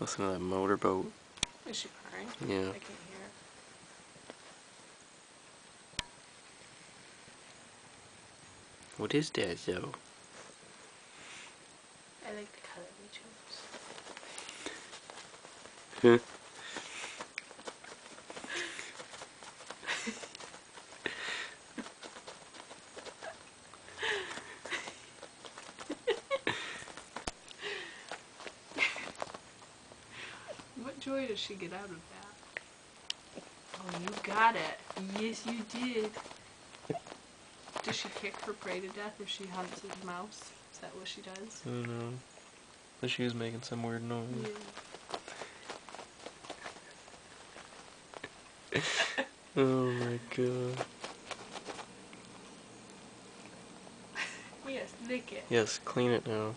Listen to that motorboat. Is she purring? Yeah. I can't hear it. What is that, though? I like the color we chose. Huh? What joy does she get out of that? Oh, you got it. Yes, you did. Does she kick her prey to death if she hunts a mouse? Is that what she does? I don't know. But she was making some weird noise. Yeah. Oh my god. Yes, lick it. Yes, clean it now.